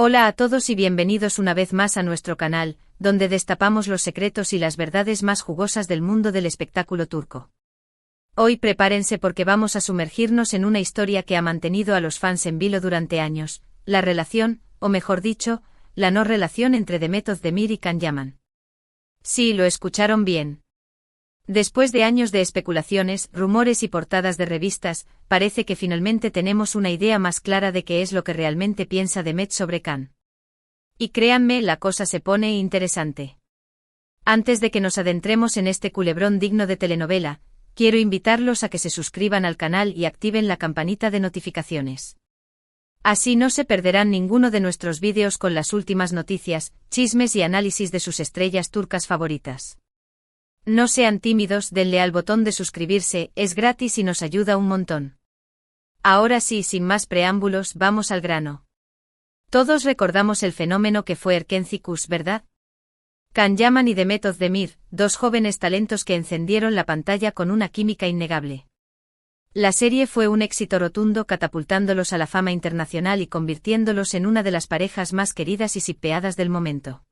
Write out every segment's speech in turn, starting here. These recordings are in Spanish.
Hola a todos y bienvenidos una vez más a nuestro canal, donde destapamos los secretos y las verdades más jugosas del mundo del espectáculo turco. Hoy prepárense porque vamos a sumergirnos en una historia que ha mantenido a los fans en vilo durante años, la relación, o mejor dicho, la no relación entre Demet Özdemir y Can Yaman. Sí, lo escucharon bien. Después de años de especulaciones, rumores y portadas de revistas, parece que finalmente tenemos una idea más clara de qué es lo que realmente piensa Demet sobre Can. Y créanme, la cosa se pone interesante. Antes de que nos adentremos en este culebrón digno de telenovela, quiero invitarlos a que se suscriban al canal y activen la campanita de notificaciones. Así no se perderán ninguno de nuestros vídeos con las últimas noticias, chismes y análisis de sus estrellas turcas favoritas. No sean tímidos, denle al botón de suscribirse, es gratis y nos ayuda un montón. Ahora sí, sin más preámbulos, vamos al grano. Todos recordamos el fenómeno que fue Erkenci-Kuş, ¿verdad? Can Yaman y Demet Özdemir, dos jóvenes talentos que encendieron la pantalla con una química innegable. La serie fue un éxito rotundo, catapultándolos a la fama internacional y convirtiéndolos en una de las parejas más queridas y shippeadas del momento.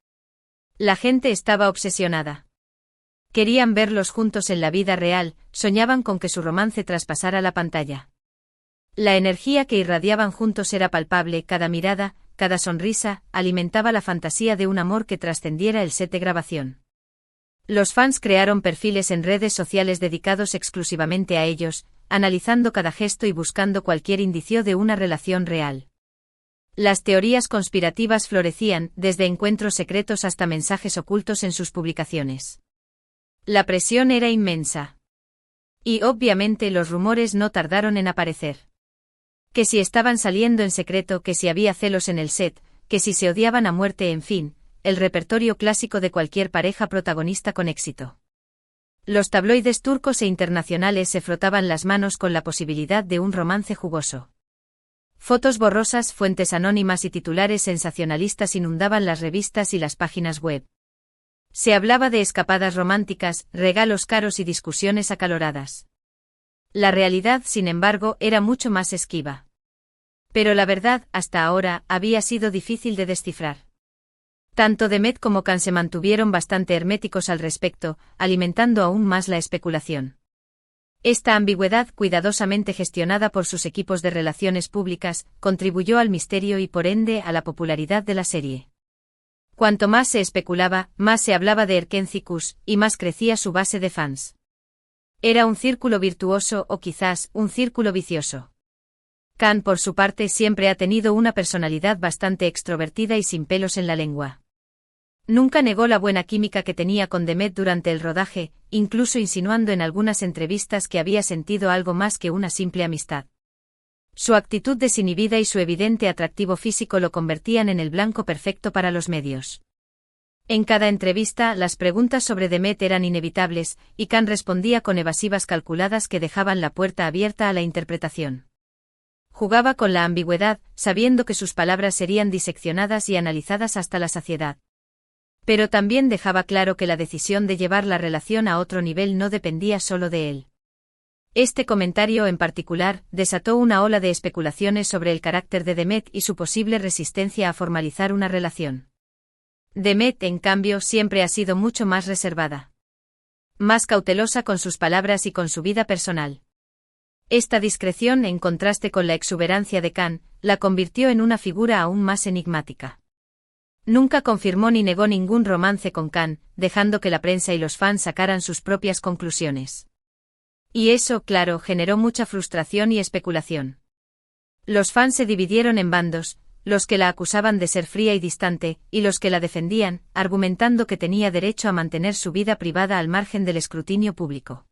La gente estaba obsesionada. Querían verlos juntos en la vida real, soñaban con que su romance traspasara la pantalla. La energía que irradiaban juntos era palpable, cada mirada, cada sonrisa, alimentaba la fantasía de un amor que trascendiera el set de grabación. Los fans crearon perfiles en redes sociales dedicados exclusivamente a ellos, analizando cada gesto y buscando cualquier indicio de una relación real. Las teorías conspirativas florecían, desde encuentros secretos hasta mensajes ocultos en sus publicaciones. La presión era inmensa. Y obviamente los rumores no tardaron en aparecer. Que si estaban saliendo en secreto, que si había celos en el set, que si se odiaban a muerte, en fin, el repertorio clásico de cualquier pareja protagonista con éxito. Los tabloides turcos e internacionales se frotaban las manos con la posibilidad de un romance jugoso. Fotos borrosas, fuentes anónimas y titulares sensacionalistas inundaban las revistas y las páginas web. Se hablaba de escapadas románticas, regalos caros y discusiones acaloradas. La realidad, sin embargo, era mucho más esquiva. Pero la verdad, hasta ahora, había sido difícil de descifrar. Tanto Demet como Can se mantuvieron bastante herméticos al respecto, alimentando aún más la especulación. Esta ambigüedad, cuidadosamente gestionada por sus equipos de relaciones públicas, contribuyó al misterio y por ende a la popularidad de la serie. Cuanto más se especulaba, más se hablaba de Erkenci-Kuş, y más crecía su base de fans. Era un círculo virtuoso o quizás un círculo vicioso. Can, por su parte, siempre ha tenido una personalidad bastante extrovertida y sin pelos en la lengua. Nunca negó la buena química que tenía con Demet durante el rodaje, incluso insinuando en algunas entrevistas que había sentido algo más que una simple amistad. Su actitud desinhibida y su evidente atractivo físico lo convertían en el blanco perfecto para los medios. En cada entrevista, las preguntas sobre Demet eran inevitables, y Can respondía con evasivas calculadas que dejaban la puerta abierta a la interpretación. Jugaba con la ambigüedad, sabiendo que sus palabras serían diseccionadas y analizadas hasta la saciedad. Pero también dejaba claro que la decisión de llevar la relación a otro nivel no dependía solo de él. Este comentario en particular desató una ola de especulaciones sobre el carácter de Demet y su posible resistencia a formalizar una relación. Demet, en cambio, siempre ha sido mucho más reservada. Más cautelosa con sus palabras y con su vida personal. Esta discreción, en contraste con la exuberancia de Can, la convirtió en una figura aún más enigmática. Nunca confirmó ni negó ningún romance con Can, dejando que la prensa y los fans sacaran sus propias conclusiones. Y eso, claro, generó mucha frustración y especulación. Los fans se dividieron en bandos, los que la acusaban de ser fría y distante, y los que la defendían, argumentando que tenía derecho a mantener su vida privada al margen del escrutinio público.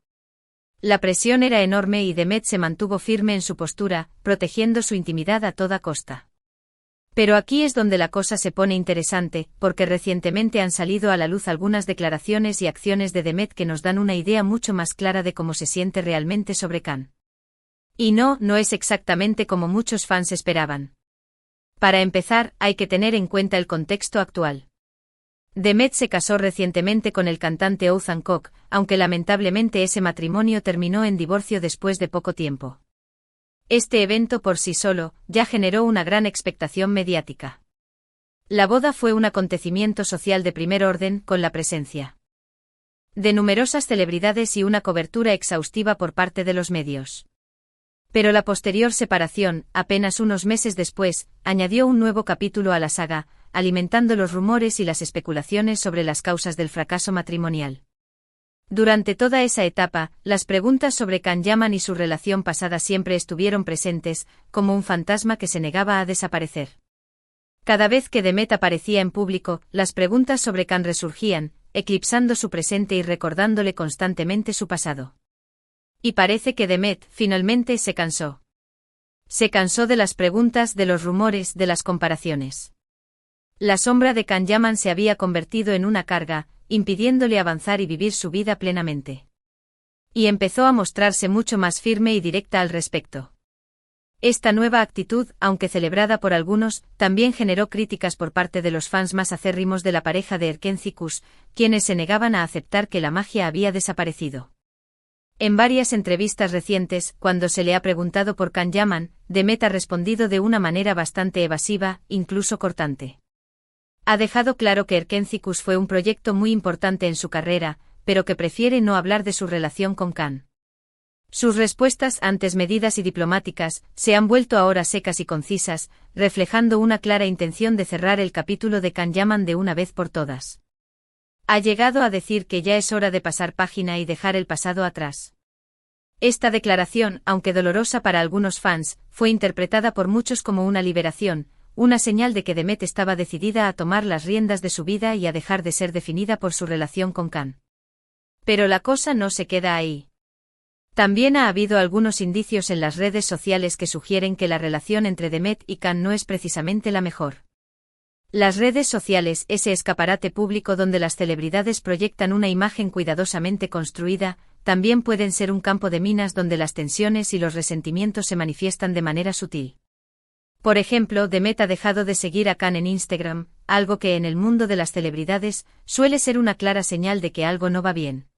La presión era enorme y Demet se mantuvo firme en su postura, protegiendo su intimidad a toda costa. Pero aquí es donde la cosa se pone interesante, porque recientemente han salido a la luz algunas declaraciones y acciones de Demet que nos dan una idea mucho más clara de cómo se siente realmente sobre Can. Y no es exactamente como muchos fans esperaban. Para empezar, hay que tener en cuenta el contexto actual. Demet se casó recientemente con el cantante Oğuzhan Koç, aunque lamentablemente ese matrimonio terminó en divorcio después de poco tiempo. Este evento por sí solo ya generó una gran expectación mediática. La boda fue un acontecimiento social de primer orden, con la presencia de numerosas celebridades y una cobertura exhaustiva por parte de los medios. Pero la posterior separación, apenas unos meses después, añadió un nuevo capítulo a la saga, alimentando los rumores y las especulaciones sobre las causas del fracaso matrimonial. Durante toda esa etapa, las preguntas sobre Can Yaman y su relación pasada siempre estuvieron presentes, como un fantasma que se negaba a desaparecer. Cada vez que Demet aparecía en público, las preguntas sobre Can resurgían, eclipsando su presente y recordándole constantemente su pasado. Y parece que Demet, finalmente, se cansó. Se cansó de las preguntas, de los rumores, de las comparaciones. La sombra de Can Yaman se había convertido en una carga, impidiéndole avanzar y vivir su vida plenamente. Y empezó a mostrarse mucho más firme y directa al respecto. Esta nueva actitud, aunque celebrada por algunos, también generó críticas por parte de los fans más acérrimos de la pareja de Erkenci-Kuş, quienes se negaban a aceptar que la magia había desaparecido. En varias entrevistas recientes, cuando se le ha preguntado por Can Yaman, Demet ha respondido de una manera bastante evasiva, incluso cortante. Ha dejado claro que Erkenci-Kuş fue un proyecto muy importante en su carrera, pero que prefiere no hablar de su relación con Can. Sus respuestas, antes medidas y diplomáticas, se han vuelto ahora secas y concisas, reflejando una clara intención de cerrar el capítulo de Can Yaman de una vez por todas. Ha llegado a decir que ya es hora de pasar página y dejar el pasado atrás. Esta declaración, aunque dolorosa para algunos fans, fue interpretada por muchos como una liberación, una señal de que Demet estaba decidida a tomar las riendas de su vida y a dejar de ser definida por su relación con Can. Pero la cosa no se queda ahí. También ha habido algunos indicios en las redes sociales que sugieren que la relación entre Demet y Can no es precisamente la mejor. Las redes sociales, ese escaparate público donde las celebridades proyectan una imagen cuidadosamente construida, también pueden ser un campo de minas donde las tensiones y los resentimientos se manifiestan de manera sutil. Por ejemplo, Demet ha dejado de seguir a Can en Instagram, algo que en el mundo de las celebridades suele ser una clara señal de que algo no va bien.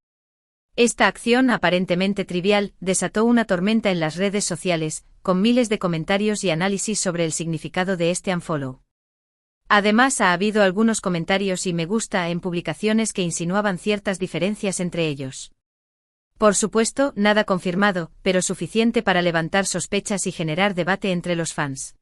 Esta acción aparentemente trivial desató una tormenta en las redes sociales, con miles de comentarios y análisis sobre el significado de este unfollow. Además, ha habido algunos comentarios y me gusta en publicaciones que insinuaban ciertas diferencias entre ellos. Por supuesto, nada confirmado, pero suficiente para levantar sospechas y generar debate entre los fans.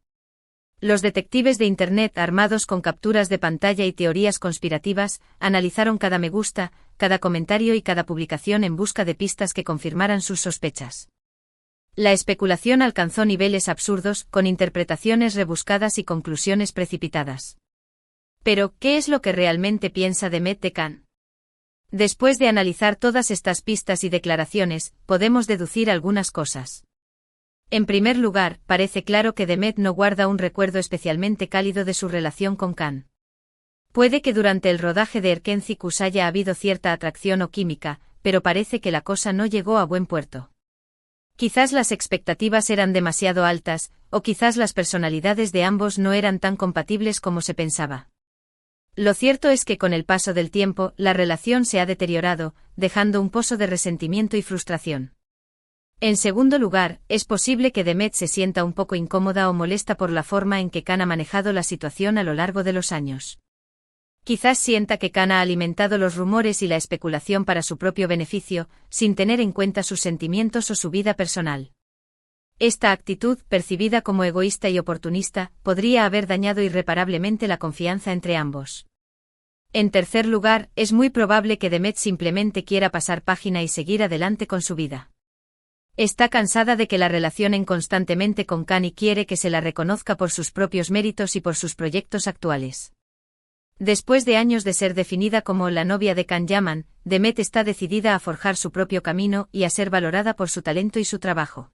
Los detectives de Internet, armados con capturas de pantalla y teorías conspirativas, analizaron cada me gusta, cada comentario y cada publicación en busca de pistas que confirmaran sus sospechas. La especulación alcanzó niveles absurdos, con interpretaciones rebuscadas y conclusiones precipitadas. Pero, ¿qué es lo que realmente piensa Demet de Can? Después de analizar todas estas pistas y declaraciones, podemos deducir algunas cosas. En primer lugar, parece claro que Demet no guarda un recuerdo especialmente cálido de su relación con Can. Puede que durante el rodaje de Erkenci-Kuş haya habido cierta atracción o química, pero parece que la cosa no llegó a buen puerto. Quizás las expectativas eran demasiado altas, o quizás las personalidades de ambos no eran tan compatibles como se pensaba. Lo cierto es que con el paso del tiempo, la relación se ha deteriorado, dejando un pozo de resentimiento y frustración. En segundo lugar, es posible que Demet se sienta un poco incómoda o molesta por la forma en que Can ha manejado la situación a lo largo de los años. Quizás sienta que Can ha alimentado los rumores y la especulación para su propio beneficio, sin tener en cuenta sus sentimientos o su vida personal. Esta actitud, percibida como egoísta y oportunista, podría haber dañado irreparablemente la confianza entre ambos. En tercer lugar, es muy probable que Demet simplemente quiera pasar página y seguir adelante con su vida. Está cansada de que la relacionen constantemente con Can y quiere que se la reconozca por sus propios méritos y por sus proyectos actuales. Después de años de ser definida como la novia de Can Yaman, Demet está decidida a forjar su propio camino y a ser valorada por su talento y su trabajo.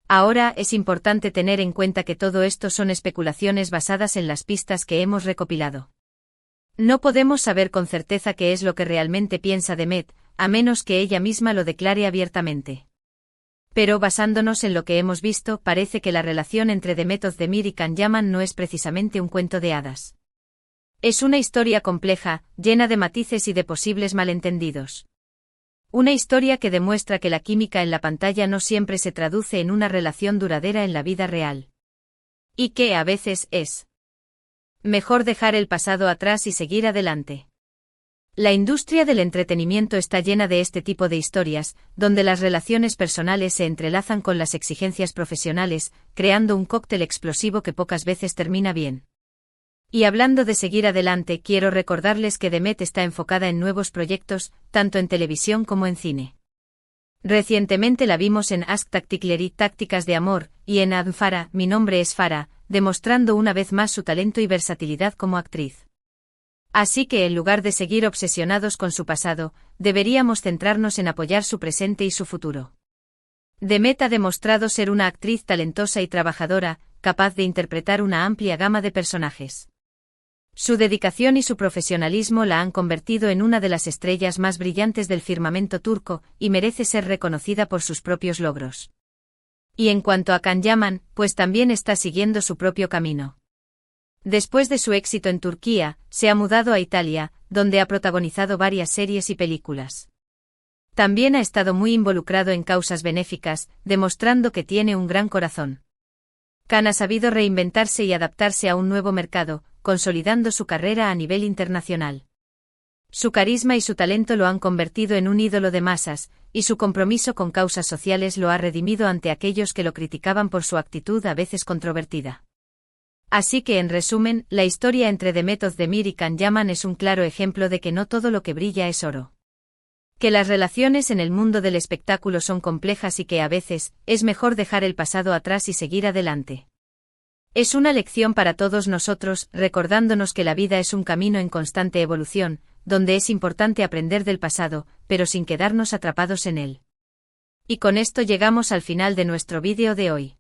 Ahora es importante tener en cuenta que todo esto son especulaciones basadas en las pistas que hemos recopilado. No podemos saber con certeza qué es lo que realmente piensa Demet, a menos que ella misma lo declare abiertamente. Pero basándonos en lo que hemos visto, parece que la relación entre Demet Özdemir y Can Yaman no es precisamente un cuento de hadas. Es una historia compleja, llena de matices y de posibles malentendidos. Una historia que demuestra que la química en la pantalla no siempre se traduce en una relación duradera en la vida real. Y que a veces es Mejor dejar el pasado atrás y seguir adelante. La industria del entretenimiento está llena de este tipo de historias, donde las relaciones personales se entrelazan con las exigencias profesionales, creando un cóctel explosivo que pocas veces termina bien. Y hablando de seguir adelante, quiero recordarles que Demet está enfocada en nuevos proyectos, tanto en televisión como en cine. Recientemente la vimos en Ask Tacticlery, Tácticas de Amor, y en I'm Farah, Mi nombre es Farah, demostrando una vez más su talento y versatilidad como actriz. Así que en lugar de seguir obsesionados con su pasado, deberíamos centrarnos en apoyar su presente y su futuro. Demet ha demostrado ser una actriz talentosa y trabajadora, capaz de interpretar una amplia gama de personajes. Su dedicación y su profesionalismo la han convertido en una de las estrellas más brillantes del firmamento turco, y merece ser reconocida por sus propios logros. Y en cuanto a Can Yaman, pues también está siguiendo su propio camino. Después de su éxito en Turquía, se ha mudado a Italia, donde ha protagonizado varias series y películas. También ha estado muy involucrado en causas benéficas, demostrando que tiene un gran corazón. Can ha sabido reinventarse y adaptarse a un nuevo mercado, consolidando su carrera a nivel internacional. Su carisma y su talento lo han convertido en un ídolo de masas, y su compromiso con causas sociales lo ha redimido ante aquellos que lo criticaban por su actitud a veces controvertida. Así que en resumen, la historia entre Demet Özdemir y Can Yaman es un claro ejemplo de que no todo lo que brilla es oro. Que las relaciones en el mundo del espectáculo son complejas y que a veces, es mejor dejar el pasado atrás y seguir adelante. Es una lección para todos nosotros, recordándonos que la vida es un camino en constante evolución, donde es importante aprender del pasado, pero sin quedarnos atrapados en él. Y con esto llegamos al final de nuestro vídeo de hoy.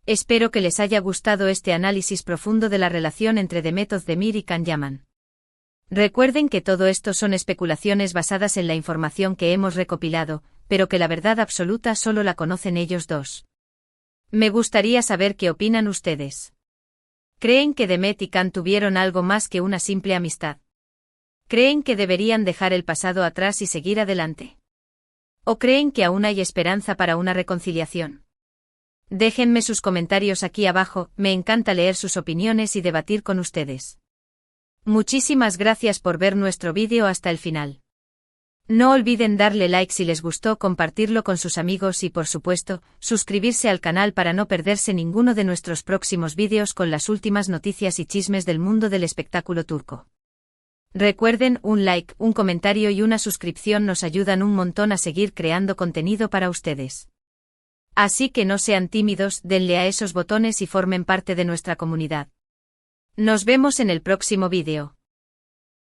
Espero que les haya gustado este análisis profundo de la relación entre Demet Özdemir y Can Yaman. Recuerden que todo esto son especulaciones basadas en la información que hemos recopilado, pero que la verdad absoluta solo la conocen ellos dos. Me gustaría saber qué opinan ustedes. ¿Creen que Demet y Can tuvieron algo más que una simple amistad? ¿Creen que deberían dejar el pasado atrás y seguir adelante? ¿O creen que aún hay esperanza para una reconciliación? Déjenme sus comentarios aquí abajo, me encanta leer sus opiniones y debatir con ustedes. Muchísimas gracias por ver nuestro vídeo hasta el final. No olviden darle like si les gustó, compartirlo con sus amigos y por supuesto, suscribirse al canal para no perderse ninguno de nuestros próximos vídeos con las últimas noticias y chismes del mundo del espectáculo turco. Recuerden, un like, un comentario y una suscripción nos ayudan un montón a seguir creando contenido para ustedes. Así que no sean tímidos, denle a esos botones y formen parte de nuestra comunidad. Nos vemos en el próximo vídeo.